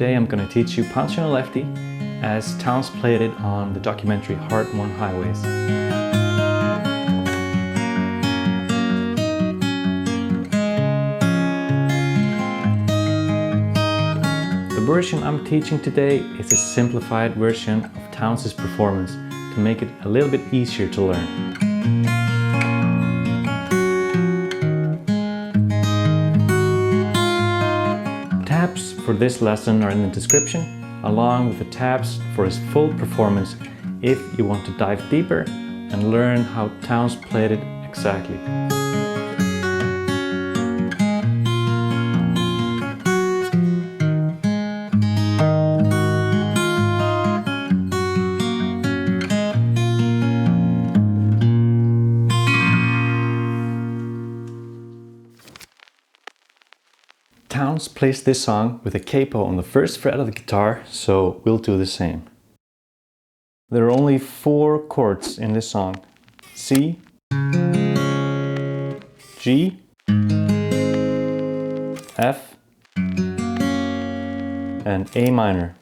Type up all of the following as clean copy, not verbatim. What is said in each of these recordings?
Today I'm going to teach you Pancho Lefty as Townes played it on the documentary Heartworn Highways. The version I'm teaching today is a simplified version of Townes' performance to make it a little bit easier to learn. Tabs for this lesson are in the description, along with the tabs for his full performance if you want to dive deeper and learn how Townes played it exactly. Townes plays this song with a capo on the first fret of the guitar, so we'll do the same. There are only 4 chords in this song: C, G, F, and A minor.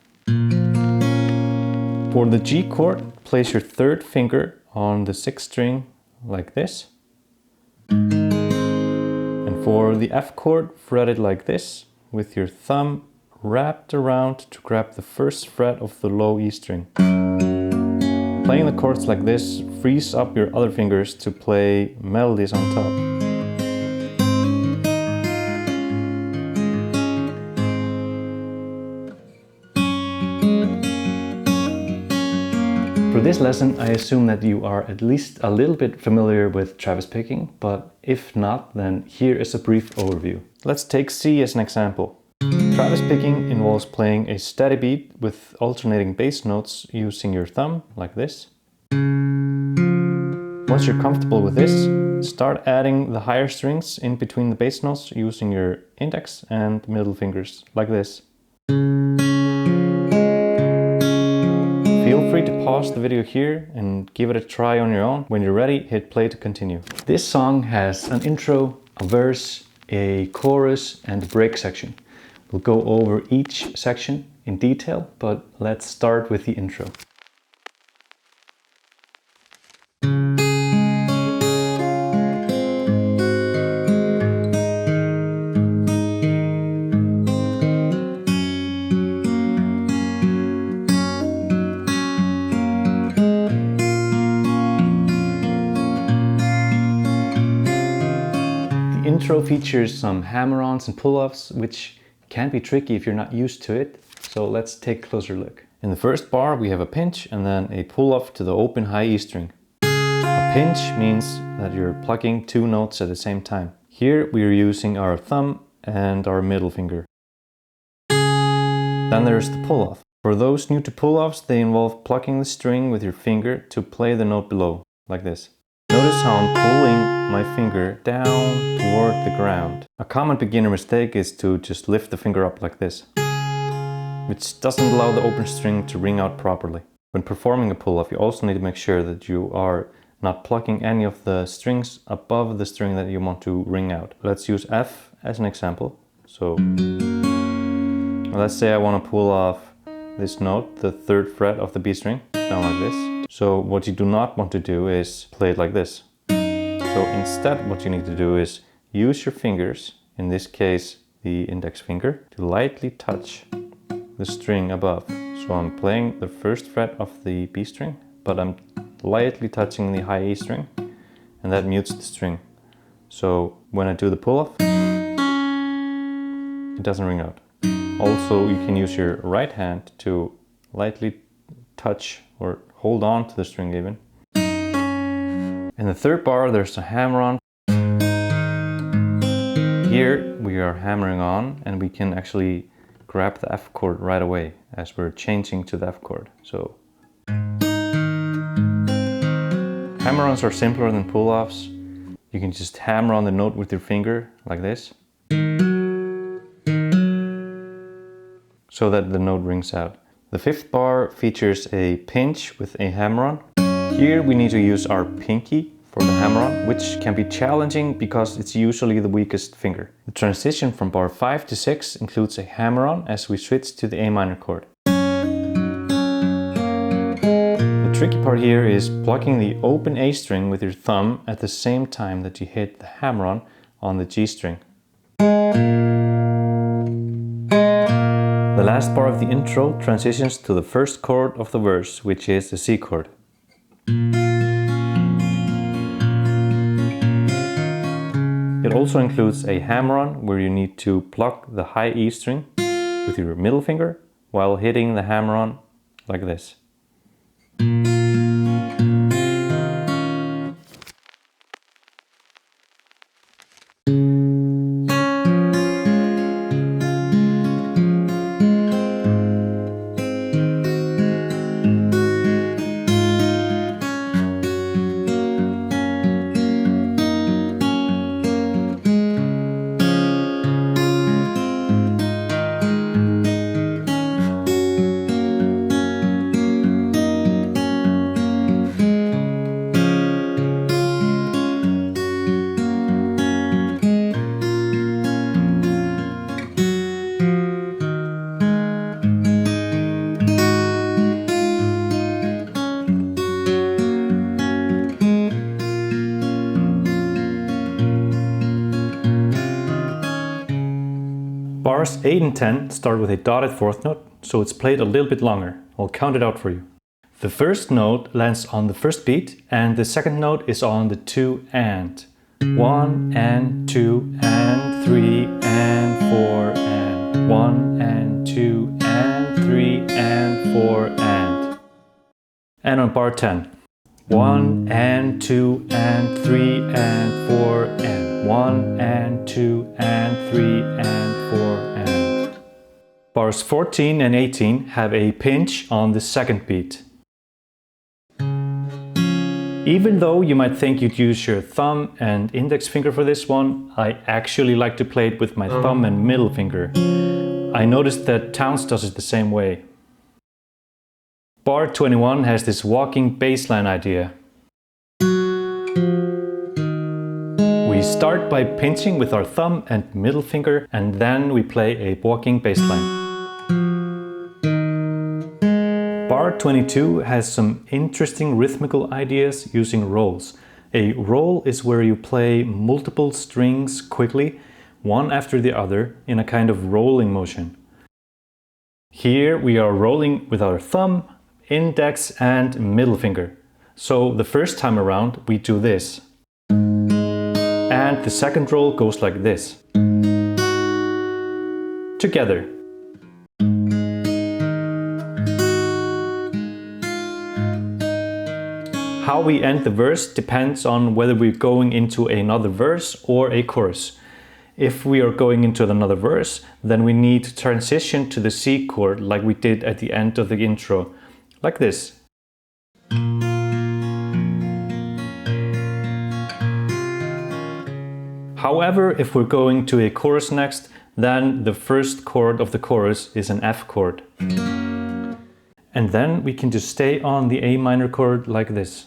For the G chord, place your 3rd finger on the 6th string like this. For the F chord, fret it like this, with your thumb wrapped around to grab the 1st fret of the low E string. Playing the chords like this frees up your other fingers to play melodies on top. For this lesson, I assume that you are at least a little bit familiar with Travis picking, but if not, then here is a brief overview. Let's take C as an example. Travis picking involves playing a steady beat with alternating bass notes using your thumb, like this. Once you're comfortable with this, start adding the higher strings in between the bass notes using your index and middle fingers, like this. Feel free to pause the video here and give it a try on your own. When you're ready, hit play to continue. This song has an intro, a verse, a chorus, and a break section. We'll go over each section in detail, but let's start with the intro. The intro features some hammer-ons and pull-offs, which can be tricky if you're not used to it, so let's take a closer look. In the first bar we have a pinch and then a pull-off to the open high E string. A pinch means that you're plucking 2 notes at the same time. Here we are using our thumb and our middle finger. Then there's the pull-off. For those new to pull-offs, they involve plucking the string with your finger to play the note below, like this. Notice how I'm pulling my finger down toward the ground. A common beginner mistake is to just lift the finger up like this, which doesn't allow the open string to ring out properly. When performing a pull-off, you also need to make sure that you are not plucking any of the strings above the string that you want to ring out. Let's use F as an example. So let's say I want to pull off this note, the 3rd fret of the B string, down like this. So what you do not want to do is play it like this. So instead what you need to do is use your fingers, in this case the index finger, to lightly touch the string above. So I'm playing the 1st fret of the B string, but I'm lightly touching the high E string, and that mutes the string. So when I do the pull-off, it doesn't ring out. Also, you can use your right hand to lightly touch or hold on to the string even. In the 3rd bar there's a hammer-on. Here we are hammering on and we can actually grab the F chord right away as we're changing to the F chord. So hammer-ons are simpler than pull-offs. You can just hammer on the note with your finger like this, so that the note rings out. The 5th bar features a pinch with a hammer-on. Here we need to use our pinky for the hammer-on, which can be challenging because it's usually the weakest finger. The transition from bar 5 to 6 includes a hammer-on as we switch to the A minor chord. The tricky part here is plucking the open A string with your thumb at the same time that you hit the hammer-on on the G string. The last bar of the intro transitions to the first chord of the verse, which is the C chord. It also includes a hammer-on where you need to pluck the high E string with your middle finger while hitting the hammer-on like this. Bars 8 and 10 start with a dotted fourth note, so it's played a little bit longer. I'll count it out for you. The first note lands on the first beat and the second note is on the 2 and. 1 and 2 and 3 and 4 and 1 and 2 and 3 and 4 and. And on bar 10. 1 and 2 and 3 and 4 and 1 and 2 and 3 and 4 and. Bars 14 and 18 have a pinch on the second beat. Even though you might think you'd use your thumb and index finger for this one, I actually like to play it with my thumb and middle finger. I noticed that Townes does it the same way. Bar 21 has this walking bass line idea. We start by pinching with our thumb and middle finger and then we play a walking bass line. Bar 22 has some interesting rhythmical ideas using rolls. A roll is where you play multiple strings quickly, one after the other, in a kind of rolling motion. Here we are rolling with our thumb, index and middle finger. So the first time around we do this. And the second roll goes like this. Together. How we end the verse depends on whether we're going into another verse or a chorus. If we are going into another verse, then we need to transition to the C chord like we did at the end of the intro, like this. However, if we're going to a chorus next, then the first chord of the chorus is an F chord. And then we can just stay on the A minor chord like this.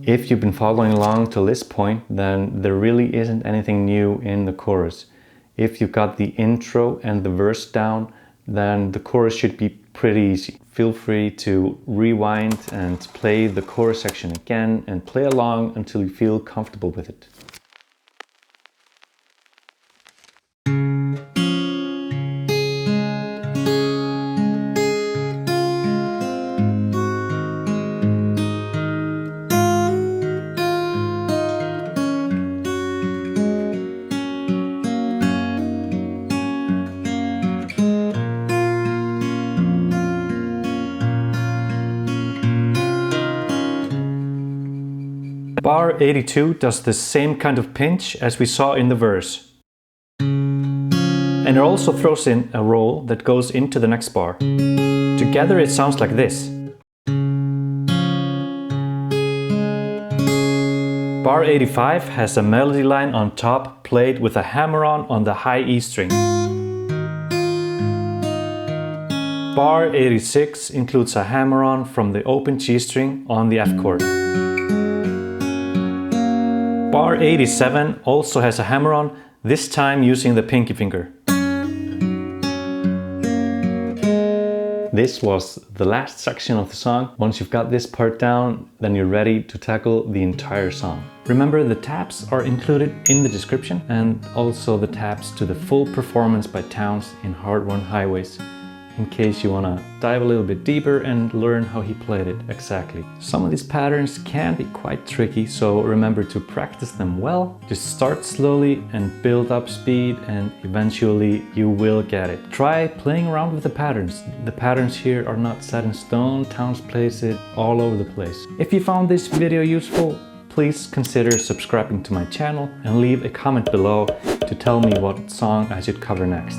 If you've been following along to this point, then there really isn't anything new in the chorus. If you've got the intro and the verse down, then the chorus should be pretty easy. Feel free to rewind and play the chorus section again and play along until you feel comfortable with it. Bar 82 does the same kind of pinch as we saw in the verse. And it also throws in a roll that goes into the next bar. Together it sounds like this. Bar 85 has a melody line on top played with a hammer-on on the high E string. Bar 86 includes a hammer-on from the open G string on the F chord. Bar 87 also has a hammer-on, this time using the pinky finger. This was the last section of the song. Once you've got this part down, then you're ready to tackle the entire song. Remember, the tabs are included in the description and also the tabs to the full performance by Townes in Heartworn Highways, in case you want to dive a little bit deeper and learn how he played it exactly. Some of these patterns can be quite tricky, so remember to practice them well. Just start slowly and build up speed, and eventually you will get it. Try playing around with the patterns. The patterns here are not set in stone. Townes plays it all over the place. If you found this video useful, please consider subscribing to my channel and leave a comment below to tell me what song I should cover next.